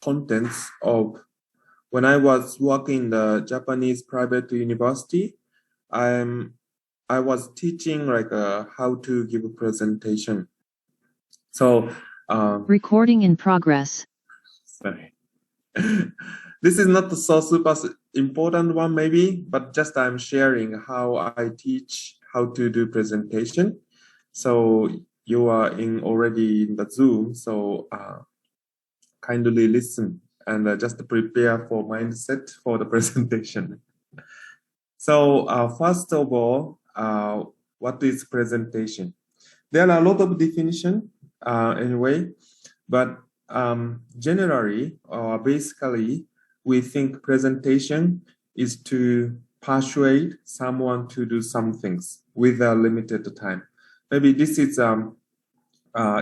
contents of when I was working in the Japanese private university. I was teaching like how to give a presentation. So recording in progress. Sorry. This is not so super important one maybe, but just I'm sharing how I teach how to do presentation. So you are already in the Zoom, so kindly listen and just prepare for mindset for the presentation. So first of all, what is presentation? There are a lot of definition anyway, but generally, basically, we think presentation is to persuade someone to do some things with a limited time. Maybe this is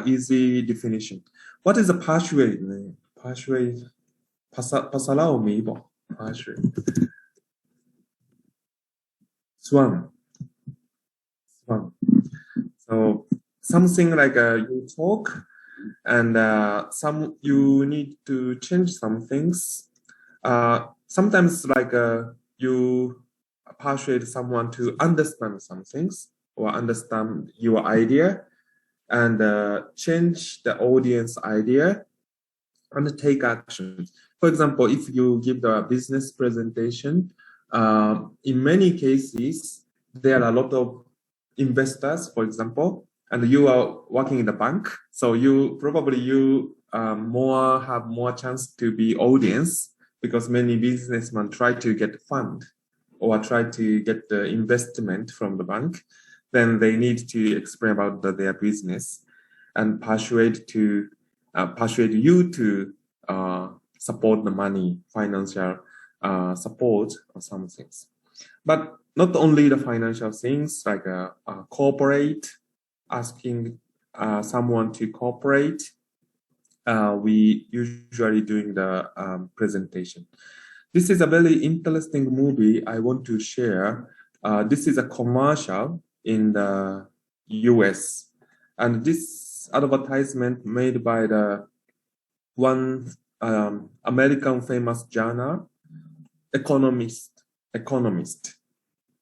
easy definition. What is a persuade? Persuade. Pasalaw mi ba? Persuade. Swan. So something like you talk, and you need to change some things. Sometimes like you persuade someone to understand some things or understand your idea and change the audience idea and take action. For example, if you give the business presentation, in many cases, there are a lot of investors, for example, and you are working in the bank, so you have more chance to be audience because many businessmen try to get fund or try to get the investment from the bank. Then they need to explain about their business and persuade you to support the money, financial support or some things. But not only the financial things like corporate, asking someone to cooperate, we usually doing the presentation. This is a very interesting movie I want to share. This is a commercial in the US, and this advertisement made by the one American famous journal, Economist.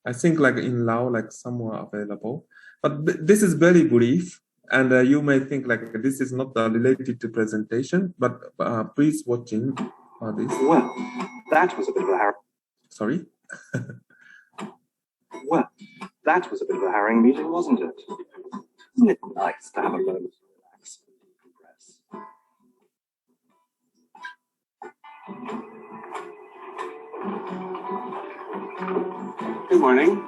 I think like in Lao, like somewhere available. But this is very brief, and you may think like this is not related to presentation, but please watching this. Well, that was a bit of a harrowing. Sorry? Well, that was a bit of a harrowing meeting, wasn't it? Isn't it nice to have a moment to relax and decompress? Good morning.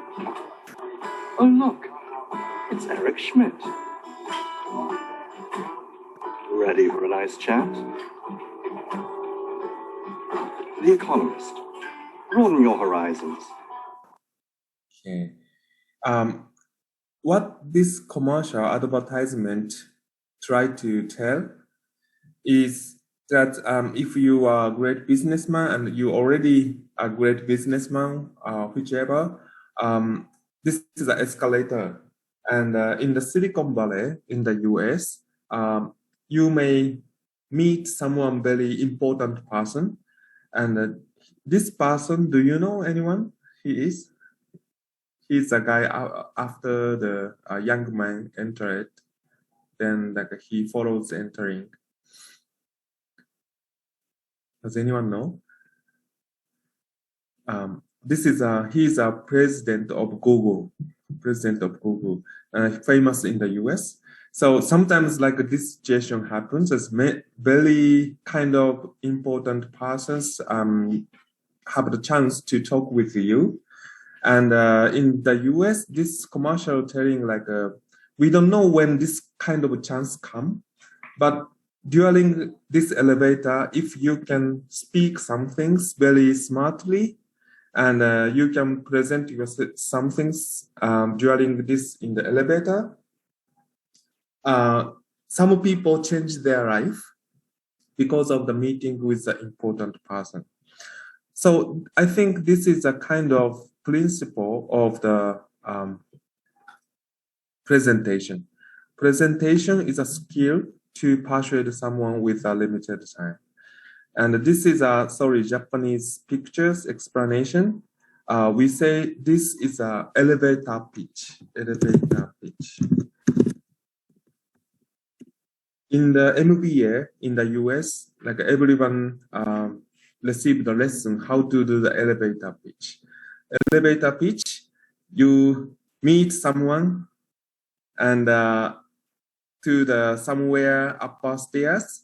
Oh, look, it's Eric Schmidt. Ready for a nice chat? The Economist. Broaden your horizons. Okay. What this commercial advertisement try to tell is that if you are a great businessman and you already a great businessman, whichever, this is an escalator. And in the Silicon Valley, in the US, you may meet someone very important person. And this person, do you know anyone? He's a guy after the young man entered, then like he follows entering. Does anyone know? He's a president of Google, famous in the US. So sometimes like this situation happens as very kind of important persons have the chance to talk with you. And in the US, this commercial telling like, we don't know when this kind of a chance come, but during this elevator, if you can speak some things very smartly, and you can present some things during this in the elevator, some people change their life because of the meeting with the important person. So I think this is a kind of principle of the presentation. Presentation is a skill to persuade someone with a limited time. And this is a, sorry, Japanese pictures explanation. We say this is a elevator pitch, elevator pitch. In the MBA in the US, like everyone received the lesson how to do the elevator pitch. Elevator pitch, you meet someone and to the somewhere upper stairs.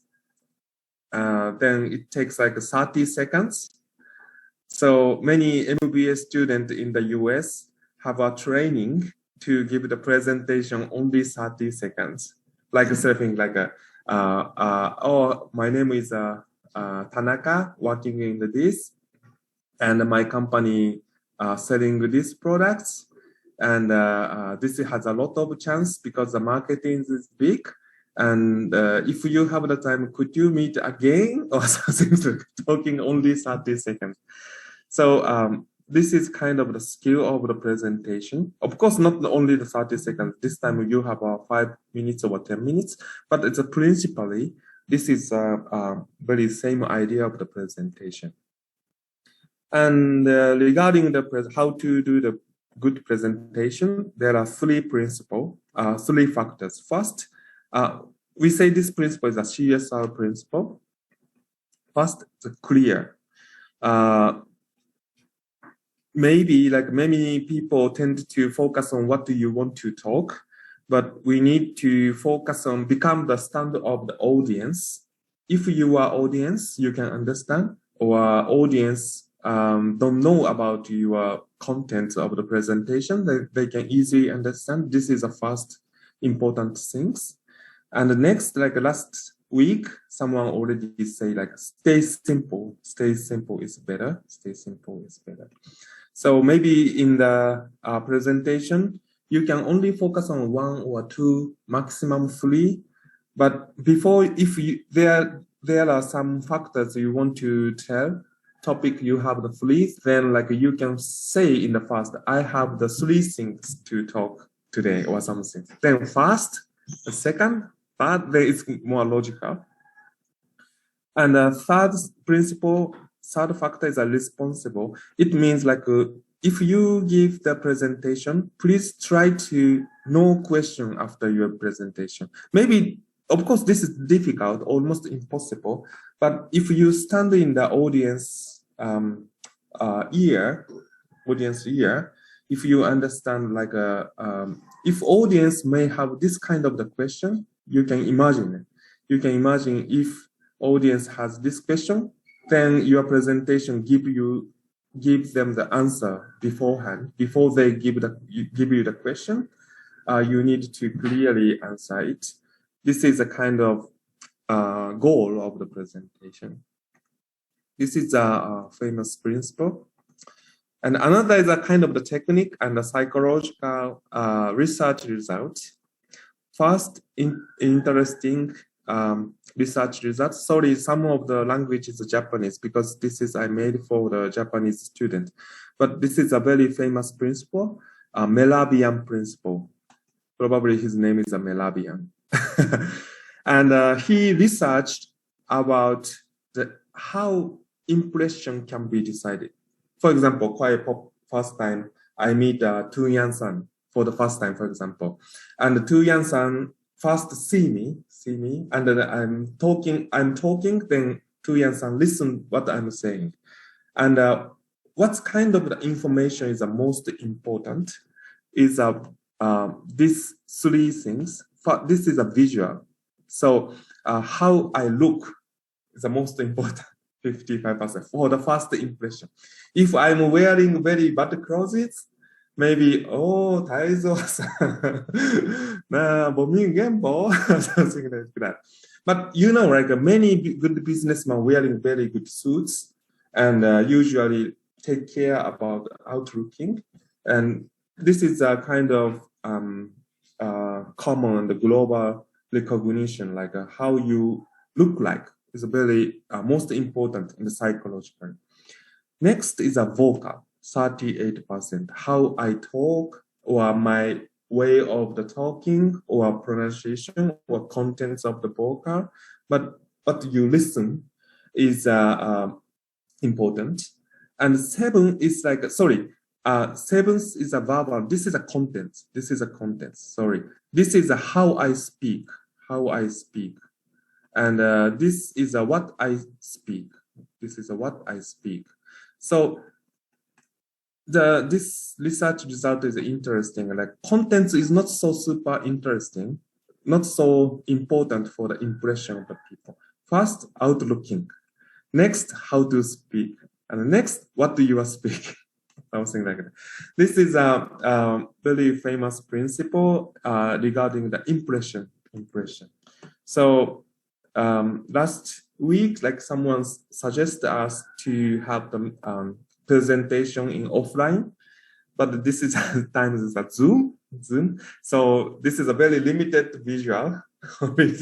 Then it takes like 30 seconds. So many MBA students in the US have a training to give the presentation only 30 seconds. Like something like oh, my name is Tanaka, working in this, and my company selling these products. And this has a lot of chance because the marketing is big. And if you have the time, could you meet again or something like talking only 30 seconds? So this is kind of the skill of the presentation. Of course, not only the 30 seconds. This time you have 5 minutes or 10 minutes, but it's principally, this is very same idea of the presentation. And regarding the how to do the good presentation, there are 3 principles, 3 factors. First, we say this principle is a CSR principle. First, it's clear. Maybe like many people tend to focus on what do you want to talk, but we need to focus on become the standard of the audience. If you are audience, you can understand, or audience don't know about your content of the presentation, they can easily understand. This is the first important things. And the next, like last week, someone already say like, stay simple is better, stay simple is better. So maybe in the presentation, you can only focus on 1 or 2, maximum 3. But before, if there are some factors you want to tell, topic you have the 3, then like you can say in the first, I have the 3 things to talk today or something. Then first, the second, third, then it's more logical. And the third factor is a responsible. It means like if you give the presentation, please try to no question after your presentation. Maybe, of course, this is difficult, almost impossible. But if you stand in the audience ear, if you understand like if audience may have this kind of the question, you can imagine it. You can imagine if audience has this question, then your presentation give them the answer beforehand. Before they give you the question, you need to clearly answer it. This is a kind of goal of the presentation. This is a famous principle. And another is a kind of the technique and the psychological research result. First, interesting research results. Sorry, some of the language is Japanese because this is I made for the Japanese student. But this is a very famous principle, Melabian principle. Probably his name is Melabian. And he researched about how impression can be decided. For example, first time I meet Tu Yan-san for the first time, for example. And Tu Yan-san first see me, and then I'm talking, then Tu Yan-san listen what I'm saying. And what kind of the information is the most important is these 3 things. This is a visual. So how I look is the most important, 55% for the first impression. If I'm wearing very bad clothes, maybe, oh, Taizo-san, something like that. But you know, like many good businessmen wearing very good suits and usually take care about outlooking. And this is a kind of common and global recognition, like how you look like is very most important in the psychological. Next is a vocal, 38%. How I talk or my way of the talking or pronunciation or contents of the vocal, but you listen. is important. And 7 is like, sorry, 7 is a verbal. This is a content. This is a content. Sorry. This is a how I speak. How I speak. And this is a what I speak. This is a what I speak. So this research result is interesting. Like content is not so super interesting, not so important for the impression of the people. First, outlooking. Next, how to speak. And next, what do you speak? Something like that. This is a very famous principle regarding the impression. So last week, like someone suggested us to have the presentation in offline, but this is times is a Zoom. So this is a very limited visual with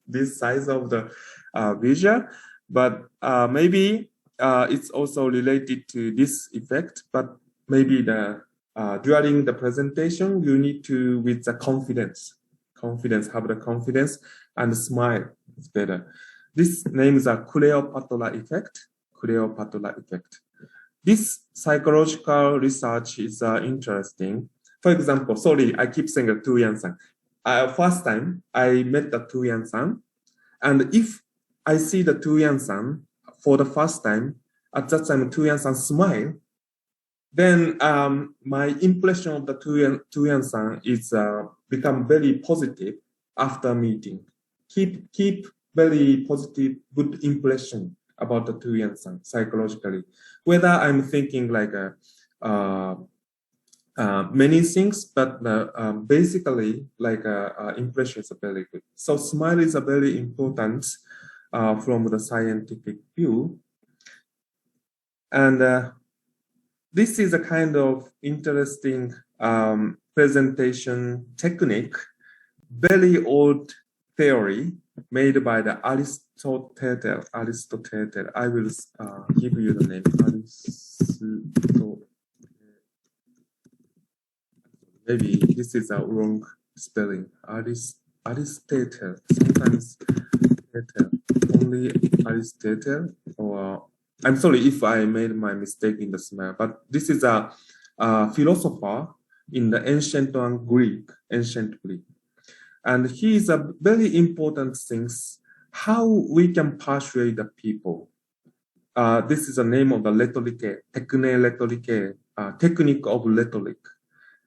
this size of the visual, but maybe it's also related to this effect. But maybe during the presentation, you need to with the confidence, have the confidence and smile. It's better. This name is a Cleopatra effect. This psychological research is interesting. For example, sorry, I keep saying Tu Yan-san. First time I met the Tu Yan-san, and if I see the Tu Yan-san for the first time, at that time Tu Yan-san smile, then my impression of the Tu Yan-san is become very positive after meeting. Keep very positive, good impression about the Tu Yan-san psychologically. Whether I'm thinking like many things, but basically like impression is very good. So smile is a very important from the scientific view. And this is a kind of interesting presentation technique, very old theory made by the Aristotle. I will give you the name. Aristotle. Maybe this is a wrong spelling. Aristotle. Sometimes only Aristotle, or I'm sorry if I made my mistake in the smell, but this is a philosopher in the ancient Greek. And he is a very important things, how we can persuade the people. This is the name of the rhetoric, technique of rhetoric.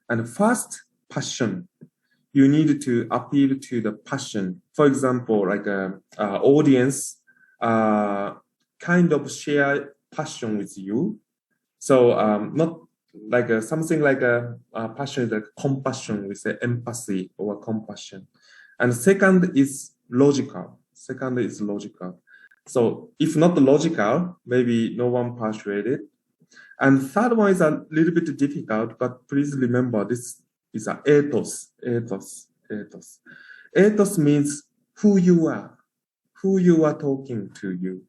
And first, passion. You need to appeal to the passion. For example, like audience kind of share passion with you. So not like something like a passion is like compassion, we say empathy or compassion. And second is logical. So if not logical, maybe no one persuaded. And third one is a little bit difficult, but please remember this is a ethos. Ethos means who you are talking to you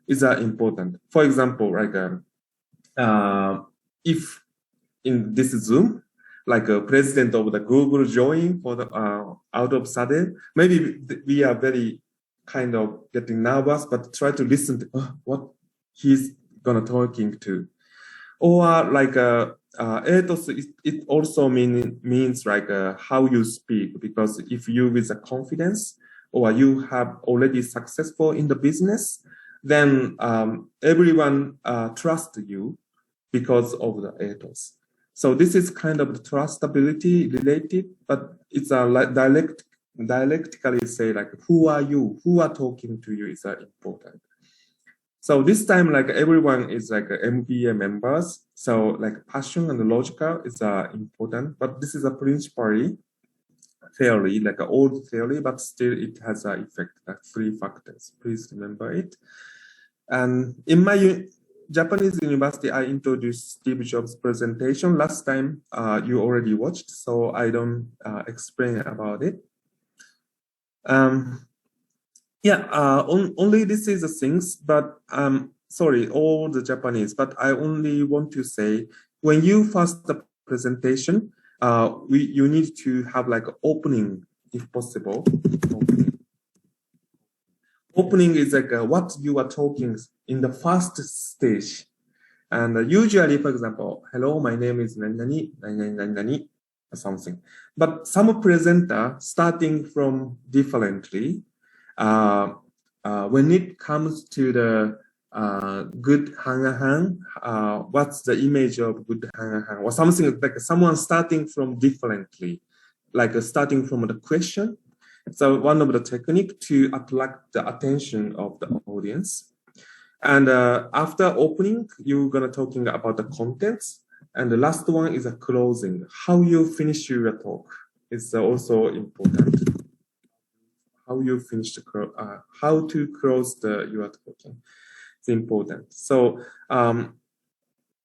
is important. For example, like if in this Zoom, like a president of the Google join for the out of sudden, maybe we are very kind of getting nervous, but try to listen to what he's gonna talking to. Or like ethos, it also means like how you speak, because if you with a confidence or you have already successful in the business, then everyone trusts you because of the ethos. So this is kind of the trustability related, but it's a dialectically say like who are you, who are talking to you is important. So this time, like everyone is like MBA members. So like passion and logical is important, but this is a principally theory, like an old theory, but still it has an effect, like 3 factors. Please remember it. And in my Japanese university, I introduced Steve Jobs' presentation. Last time you already watched, so I don't explain about it. Only this is the things, but sorry, all the Japanese, but I only want to say, when you first the presentation, you need to have like opening, if possible. Opening is like what you are talking in the first stage. And usually, for example, hello, my name is Nani, or something. But some presenter starting from differently, when it comes to the good hang, what's the image of good hang, or something like someone starting from differently, like starting from the question. So one of the technique to attract the attention of the audience. And after opening, you're gonna talking about the contents. And the last one is a closing. How you finish your talk is also important. How you finish the how to close your talking. It's important. So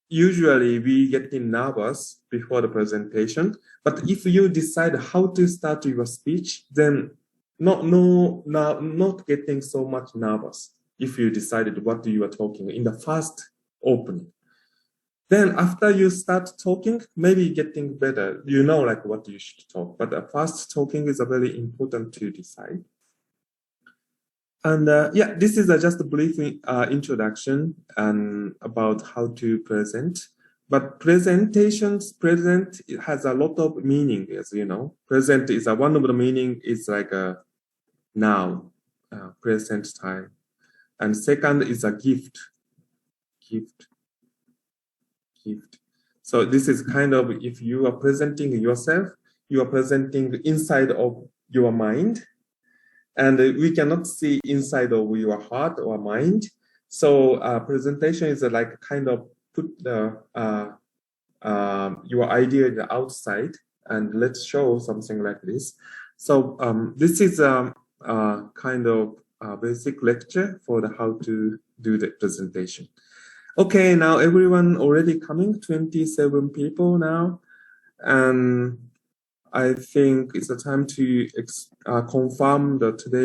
usually we get nervous before the presentation, but if you decide how to start your speech, then not getting so much nervous if you decided what you are talking in the first opening. Then after you start talking, maybe getting better, you know like what you should talk, but the first talking is a very important to decide. And yeah, this is just a brief introduction about how to present. But present it has a lot of meaning, as you know. Present is one of the meaning is like a now, present time. And second is a gift. So this is kind of, if you are presenting yourself, you are presenting inside of your mind. And we cannot see inside of your heart or mind. So presentation is like kind of put your idea in the outside, and let's show something like this. So this is kind of a basic lecture for the how to do the presentation. Okay, now everyone already coming, 27 people now. And I think it's the time to confirm the today